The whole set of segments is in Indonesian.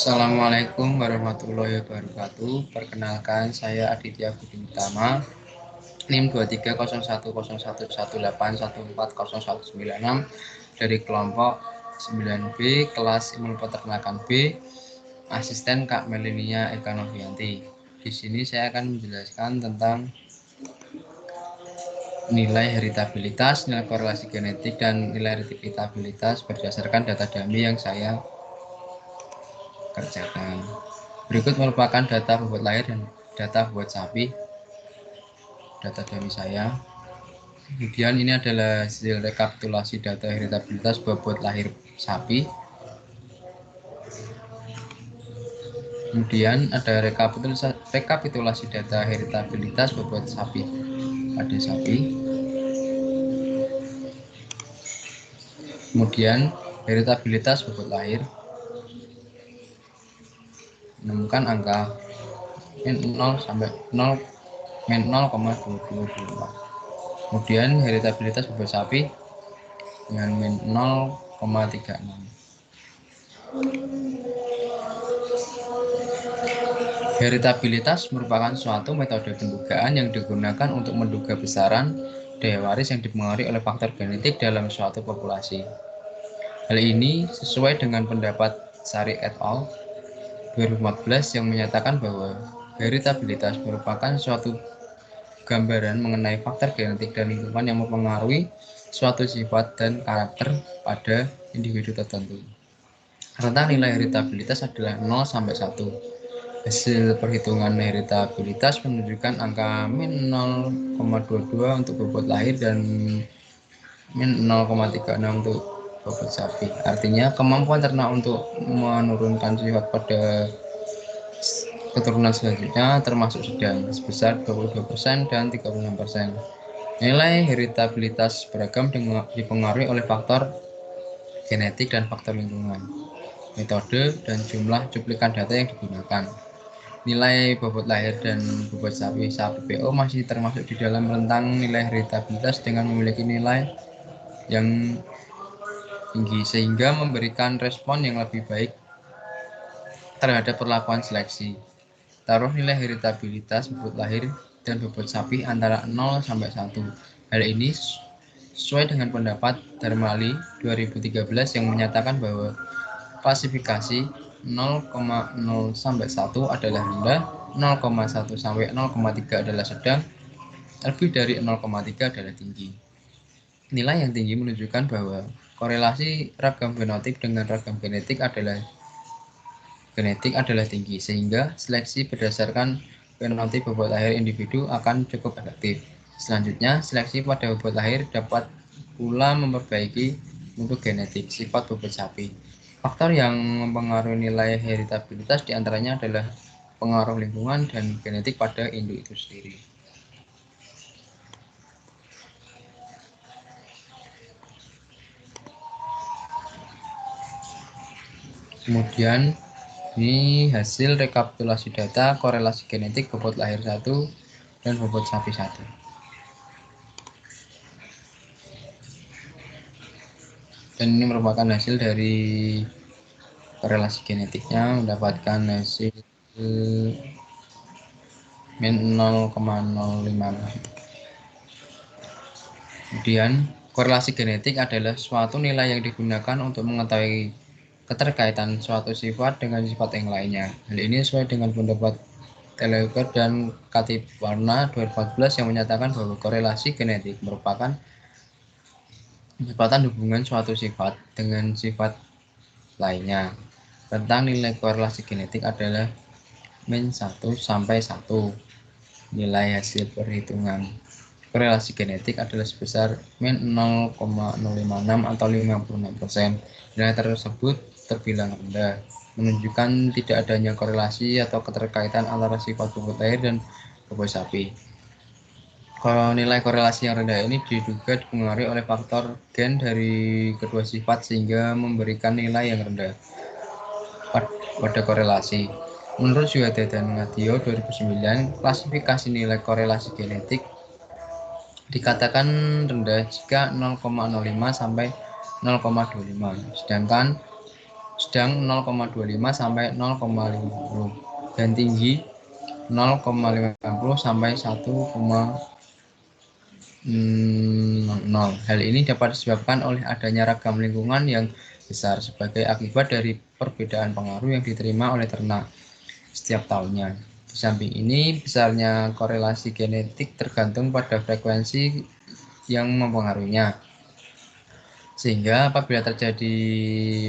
Assalamualaikum warahmatullahi wabarakatuh. Perkenalkan, saya Aditya Budi Utama, NIM 23011118140196 dari kelompok 9B, kelas ilmu peternakan B, asisten Kak Melinia Eka Novianti. Di sini saya akan menjelaskan tentang nilai heritabilitas, nilai korelasi genetik, dan nilai heritabilitas berdasarkan data dummy yang saya kerjakan. Berikut merupakan data bobot lahir dan data bobot sapi, data dummy saya. Kemudian ini adalah hasil rekapitulasi data heritabilitas bobot lahir sapi. Kemudian ada rekapitulasi data heritabilitas bobot sapi pada sapi. Kemudian heritabilitas bobot lahir, menemukan angka min 0 sampai 0 min 0,2224. Kemudian heritabilitas bobot sapi dengan min 0,36. Heritabilitas merupakan suatu metode pendugaan yang digunakan untuk menduga besaran daya waris yang dipengaruhi oleh faktor genetik dalam suatu populasi. Hal ini sesuai dengan pendapat Sari et al. 2014 yang menyatakan bahwa heritabilitas merupakan suatu gambaran mengenai faktor genetik dan lingkungan yang mempengaruhi suatu sifat dan karakter pada individu tertentu. Rentang nilai heritabilitas adalah 0 sampai 1. Hasil perhitungan heritabilitas menunjukkan angka min 0,22 untuk bobot lahir dan min 0,36 untuk bobot sapi. Artinya kemampuan ternak untuk menurunkan sifat pada keturunan selanjutnya termasuk sedang, sebesar 22% dan 36%. Nilai heritabilitas beragam dipengaruhi oleh faktor genetik dan faktor lingkungan, metode, dan jumlah cuplikan data yang digunakan. Nilai bobot lahir dan bobot sapi PO masih termasuk di dalam rentang nilai heritabilitas dengan memiliki nilai yang tinggi sehingga memberikan respon yang lebih baik terhadap perlakuan seleksi. Taruh nilai heritabilitas bobot lahir dan bobot sapi antara 0 sampai 1. Hal ini sesuai dengan pendapat Darmali 2013 yang menyatakan bahwa klasifikasi 0,0 sampai 1 adalah rendah, 0,1 sampai 0,3 adalah sedang, lebih dari 0,3 adalah tinggi. Nilai yang tinggi menunjukkan bahwa korelasi ragam fenotip dengan ragam genetik adalah tinggi, sehingga seleksi berdasarkan fenotip bobot lahir individu akan cukup efektif. Selanjutnya, seleksi pada bobot lahir dapat pula memperbaiki untuk genetik sifat bobot sapi. Faktor yang mempengaruhi nilai heritabilitas diantaranya adalah pengaruh lingkungan dan genetik pada induk itu sendiri. Kemudian ini hasil rekapitulasi data korelasi genetik bobot lahir 1 dan bobot sapi 1. Dan ini merupakan hasil dari korelasi genetiknya, mendapatkan hasil min 0,056. Kemudian korelasi genetik adalah suatu nilai yang digunakan untuk mengetahui keterkaitan suatu sifat dengan sifat yang lainnya. Hal ini sesuai dengan pendapat Teleker dan Katiwarna 2014 yang menyatakan bahwa korelasi genetik merupakan kecepatan hubungan suatu sifat dengan sifat lainnya. Rentang nilai korelasi genetik adalah min 1 sampai 1. Nilai hasil perhitungan korelasi genetik adalah sebesar min 0,056 atau 56%. Nilai tersebut terbilang rendah, menunjukkan tidak adanya korelasi atau keterkaitan antara sifat bobot lahir dan bobot sapi. Kalau nilai korelasi yang rendah ini diduga dipengaruhi oleh faktor gen dari kedua sifat sehingga memberikan nilai yang rendah pada korelasi. Menurut Syuhada dan Ngadio 2009, klasifikasi nilai korelasi genetik dikatakan rendah jika 0,05 sampai 0,25, sedangkan sedang 0,25 sampai 0,50 dan tinggi 0,50 sampai 1,0. Hal ini dapat disebabkan oleh adanya ragam lingkungan yang besar sebagai akibat dari perbedaan pengaruh yang diterima oleh ternak setiap tahunnya. Di samping ini, besarnya korelasi genetik tergantung pada frekuensi yang mempengaruhinya. Sehingga apabila terjadi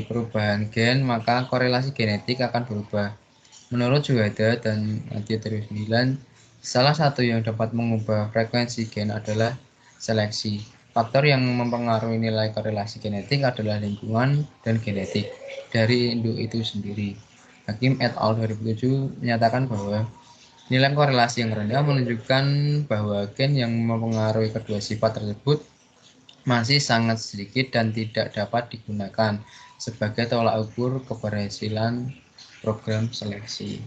perubahan gen, maka korelasi genetik akan berubah. Menurut Juwada dan Matthew 2009, salah satu yang dapat mengubah frekuensi gen adalah seleksi. Faktor yang mempengaruhi nilai korelasi genetik adalah lingkungan dan genetik dari induk itu sendiri. Hakim et al. 2007 menyatakan bahwa nilai korelasi yang rendah menunjukkan bahwa gen yang mempengaruhi kedua sifat tersebut masih sangat sedikit dan tidak dapat digunakan sebagai tolak ukur keberhasilan program seleksi.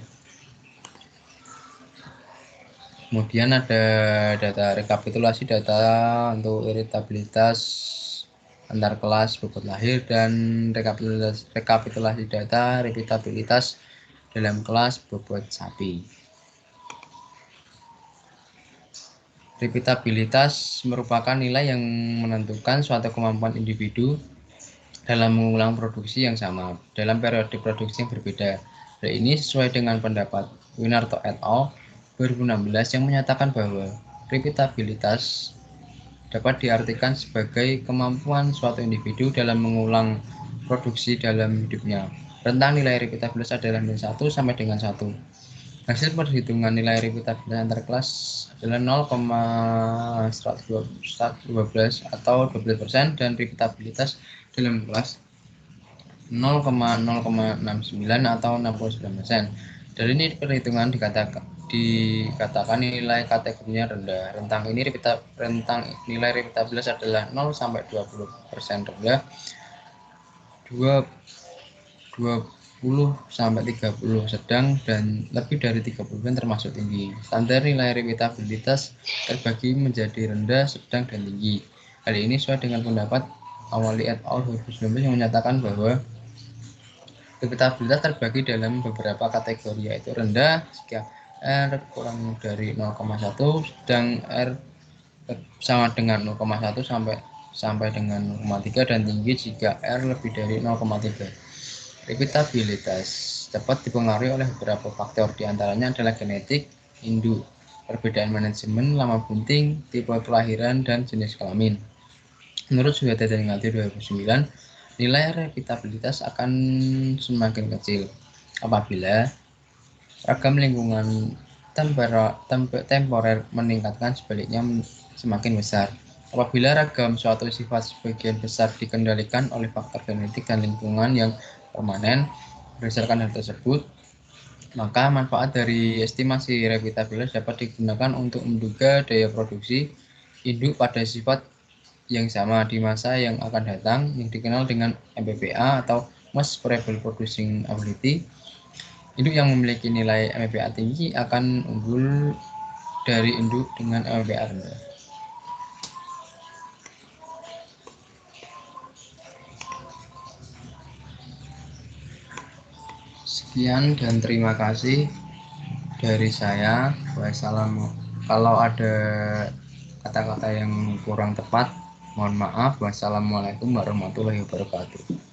Kemudian ada data rekapitulasi data untuk iritabilitas antar kelas bobot lahir dan rekapitulasi data iritabilitas dalam kelas bobot sapi. Repeatabilitas merupakan nilai yang menentukan suatu kemampuan individu dalam mengulang produksi yang sama dalam periode produksi yang berbeda. Hal ini sesuai dengan pendapat Winarto et al. 2016 yang menyatakan bahwa repeatabilitas dapat diartikan sebagai kemampuan suatu individu dalam mengulang produksi dalam hidupnya. Rentang nilai repeatabilitas adalah min 1 sampai dengan 1. Hasil perhitungan nilai repeatabilitas antar kelas adalah 0,112 atau 12% dan repeatabilitas dalam kelas 0,069 atau 69%. Dari ini perhitungan dikatakan nilai kategorinya rendah. Rentang nilai repeatabilitas adalah 0 sampai 20% rendah, 20 sampai 30 sedang, dan lebih dari 30% termasuk tinggi. Standar nilai repeatabilitas terbagi menjadi rendah, sedang, dan tinggi. Hal ini sesuai dengan pendapat Awali et al. 2019 yang menyatakan bahwa repeatabilitas terbagi dalam beberapa kategori, yaitu rendah jika R kurang dari 0,1, sedang R sama dengan 0,1 sampai dengan 0,3, dan tinggi jika R lebih dari 0,3. Repeatabilitas dapat dipengaruhi oleh beberapa faktor, diantaranya adalah genetik, induk, perbedaan manajemen, lama bunting, tipe kelahiran, dan jenis kelamin. Menurut Juwada dan Ngati 2009, nilai repeatabilitas akan semakin kecil apabila ragam lingkungan temporer meningkatkan, sebaliknya semakin besar. Apabila ragam suatu sifat sebagian besar dikendalikan oleh faktor genetik dan lingkungan yang permanen. Berdasarkan hal tersebut, maka manfaat dari estimasi repeatabilitas dapat digunakan untuk menduga daya produksi induk pada sifat yang sama di masa yang akan datang, yang dikenal dengan MPPA atau Most Probable Producing Ability. Induk yang memiliki nilai MPPA tinggi akan unggul dari induk dengan MPPA rendah. Sekian dan terima kasih dari saya. Wassalamu. Kalau ada kata-kata yang kurang tepat, mohon maaf. Wassalamualaikum warahmatullahi wabarakatuh.